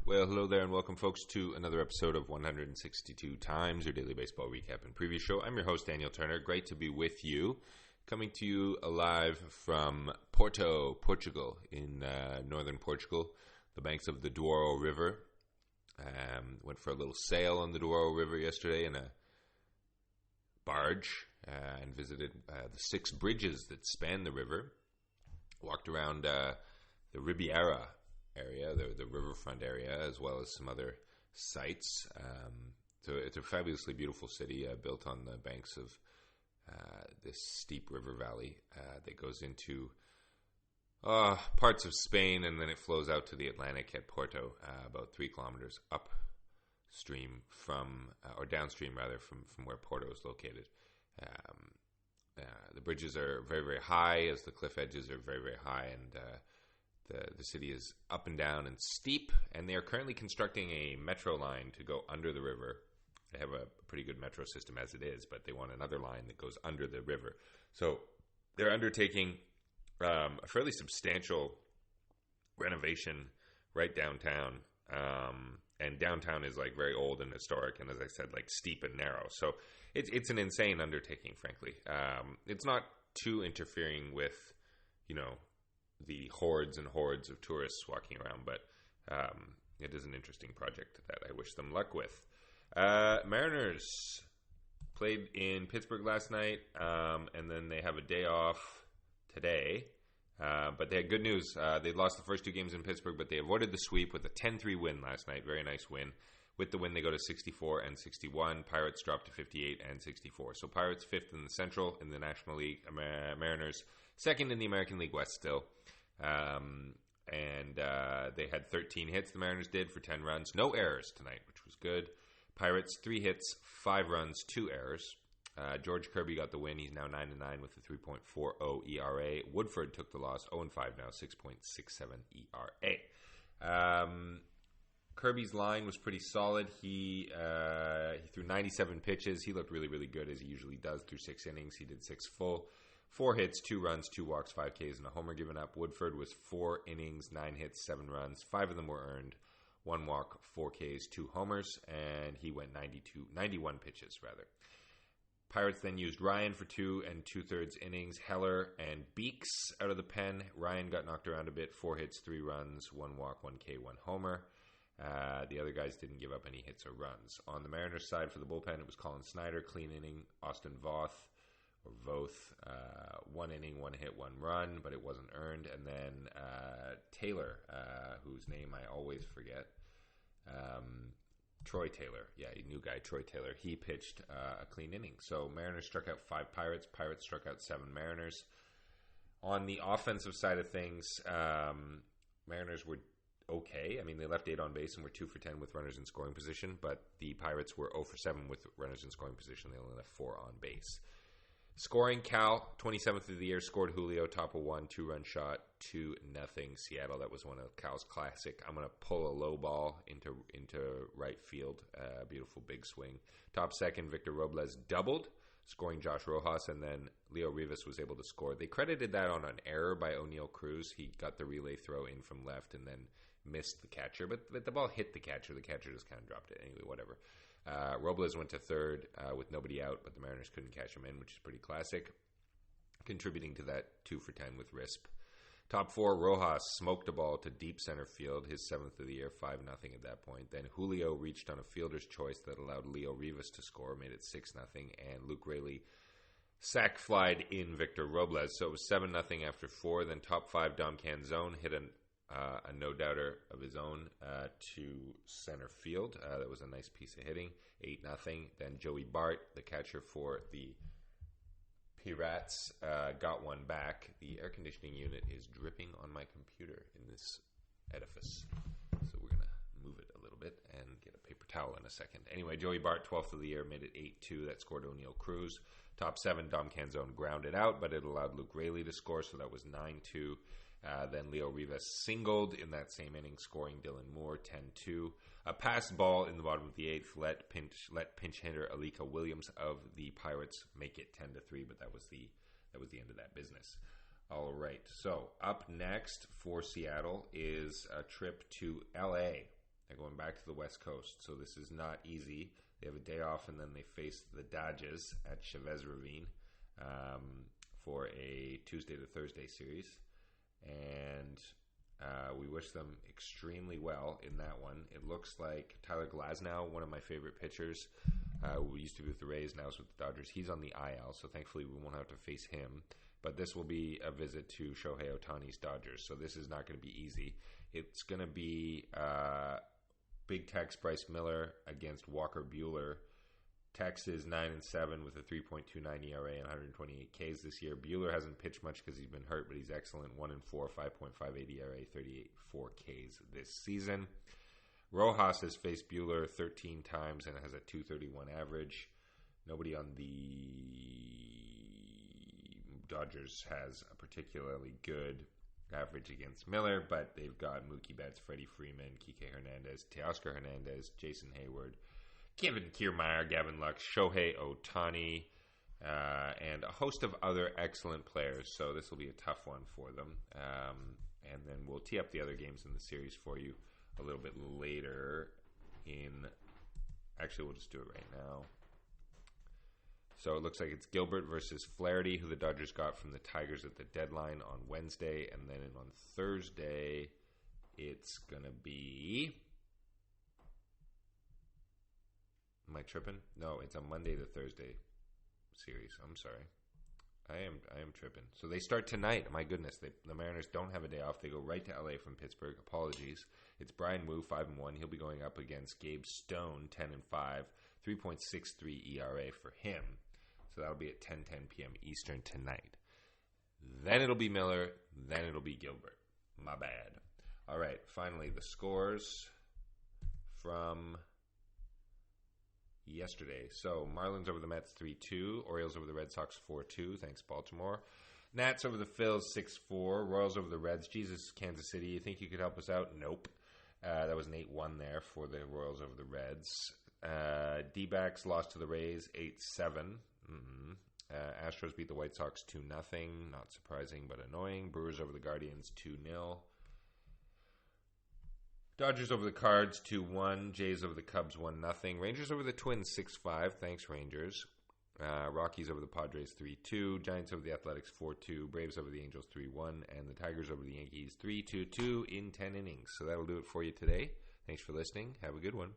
Well, hello there and welcome, folks, to another episode of 162 Times, your daily baseball recap and preview show. I'm your host, Daniel Turner. Great to be with you. Coming to you live from Porto, Portugal, in northern Portugal, the banks of the Douro River. Went for a little sail on the Douro River yesterday in a barge and visited the 6 bridges that span the river. Walked around the Ribeira area, the riverfront area, as well as some other sites. So it's a fabulously beautiful city built on the banks of this steep river valley that goes into parts of Spain, and then it flows out to the Atlantic at Porto, about 3 kilometers upstream or downstream rather, from where Porto is located. The bridges are very, very high, as the cliff edges are very, very high, and the city is up and down and steep, and they are currently constructing a metro line to go under the river. They have a pretty good metro system as it is, but they want another line that goes under the river. So they're undertaking a fairly substantial renovation right downtown. And downtown is like very old and historic, and as I said, like steep and narrow. So it's an insane undertaking, frankly. It's not too interfering with, the hordes and hordes of tourists walking around, but it is an interesting project that I wish them luck with. Mariners played in Pittsburgh last night, and then they have a day off today. But they had good news. They lost the first 2 games in Pittsburgh, but they avoided the sweep with a 10-3 win last night. Very nice win. With the win, they go to 64 and 61. Pirates drop to 58 and 64. So Pirates 5th in the Central in the National League. Mariners 2nd in the American League West still. And they had 13 hits, the Mariners did, for 10 runs. No errors tonight, which was good. Pirates 3 hits, 5 runs, 2 errors. George Kirby got the win. He's now 9-9 with a 3.40 ERA. Woodford took the loss, 0-5 now, 6.67 ERA. Kirby's line was pretty solid. He threw 97 pitches. He looked really, really good, as he usually does, through 6 innings. He did 6 full. 4 hits, 2 runs, 2 walks, 5 Ks, and a homer given up. Woodford was 4 innings, 9 hits, 7 runs. 5 of them were earned. 1 walk, 4 Ks, 2 homers, and he went 91 pitches, rather. Pirates then used Ryan for 2 2/3 innings, Heller and Beeks out of the pen. Ryan got knocked around a bit, 4 hits, 3 runs, 1 walk, 1 K, 1 homer. The other guys didn't give up any hits or runs. On the Mariners side for the bullpen, it was Colin Snyder, clean inning. Austin Voth, 1 inning, 1 hit, 1 run, but it wasn't earned. And then Taylor, whose name I always forget, Troy Taylor, new guy, Troy Taylor. He pitched a clean inning. So Mariners struck out 5 Pirates. Pirates struck out 7 Mariners. On the offensive side of things, Mariners were okay. I mean, they left 8 on base and were 2 for 10 with runners in scoring position, but the Pirates were 0 for 7 with runners in scoring position. They only left 4 on base. Scoring, Cal, 27th of the year, scored Julio, top of 1, 2-run shot, 2-0 Seattle. That was one of Cal's classic. I'm going to pull a low ball into right field. Beautiful big swing. Top second, Victor Robles doubled, scoring Josh Rojas, and then Leo Rivas was able to score. They credited that on an error by O'Neal Cruz. He got the relay throw in from left and then missed the catcher, but the ball hit the catcher. The catcher just kind of dropped it. Anyway, whatever. Robles went to third with nobody out, but the Mariners couldn't catch him in, which is pretty classic, contributing to that 2 for 10 with RISP. Top 4, Rojas smoked a ball to deep center field, his 7th of the year, 5-0 at that point. Then Julio reached on a fielder's choice that allowed Leo Rivas to score, made it 6-0, and Luke Raley sac flied in Victor Robles. So it was 7-0 after 4. Then top 5, Dom Canzone hit a no-doubter of his own to center field. That was a nice piece of hitting, 8-0. Then Joey Bart, the catcher for the Pirates, got one back. The air conditioning unit is dripping on my computer in this edifice, so we're going to move it a little bit and get a paper towel in a second. Anyway, Joey Bart, 12th of the year, made it 8-2. That scored O'Neal Cruz. Top 7, Dom Canzone grounded out, but it allowed Luke Raley to score, so that was 9-2. Then Leo Rivas singled in that same inning, scoring Dylan Moore, 10-2. A passed ball in the bottom of the 8th let pinch hitter Alika Williams of the Pirates make it 10-3, but that was the end of that business. All right, so up next for Seattle is a trip to L.A. They're going back to the West Coast, so this is not easy. They have a day off, and then they face the Dodgers at Chavez Ravine for a Tuesday to Thursday series. And we wish them extremely well in that one. It looks like Tyler Glasnow, one of my favorite pitchers, who used to be with the Rays, now is with the Dodgers. He's on the IL, so thankfully we won't have to face him. But this will be a visit to Shohei Ohtani's Dodgers, so this is not going to be easy. It's going to be Big Tex Bryce Miller against Walker Buehler. Tex is 9-7 with a 3.29 ERA and 128 Ks this year. Buehler hasn't pitched much because he's been hurt, but he's excellent. 1-4, 5.58 ERA, 38.4 Ks this season. Rojas has faced Buehler 13 times and has a 231 average. Nobody on the Dodgers has a particularly good average against Miller, but they've got Mookie Betts, Freddie Freeman, Kike Hernandez, Teoscar Hernandez, Jason Hayward, Kevin Kiermaier, Gavin Lux, Shohei Ohtani, and a host of other excellent players. So this will be a tough one for them. And then we'll tee up the other games in the series for you a little bit later actually, we'll just do it right now. So it looks like it's Gilbert versus Flaherty, who the Dodgers got from the Tigers at the deadline on Wednesday. And then on Thursday, it's going to be... Am I tripping? No, it's a Monday to Thursday series. I'm sorry. I am tripping. So they start tonight. My goodness. The Mariners don't have a day off. They go right to LA from Pittsburgh. Apologies. It's Brian Wu, 5-1. He'll be going up against Gabe Stone, 10-5. 3.63 ERA for him. So that'll be at 10:10 p.m. Eastern tonight. Then it'll be Miller. Then it'll be Gilbert. My bad. All right. Finally, the scores from yesterday. So Marlins over the Mets 3-2. Orioles over the Red Sox 4-2. Thanks, Baltimore. Nats over the Phils 6-4. Royals over the Reds. Jesus, Kansas City. You think you could help us out? Nope. That was an 8-1 there for the Royals over the Reds. D-backs lost to the Rays 8-7. Astros beat the White Sox 2-0. Not surprising, but annoying. Brewers over the Guardians 2-0. Dodgers over the Cards 2-1. Jays over the Cubs 1-0. Rangers over the Twins 6-5. Thanks, Rangers. Rockies over the Padres 3-2. Giants over the Athletics 4-2. Braves over the Angels 3-1. And the Tigers over the Yankees 3-2 in 10 innings. So that'll do it for you today. Thanks for listening. Have a good one.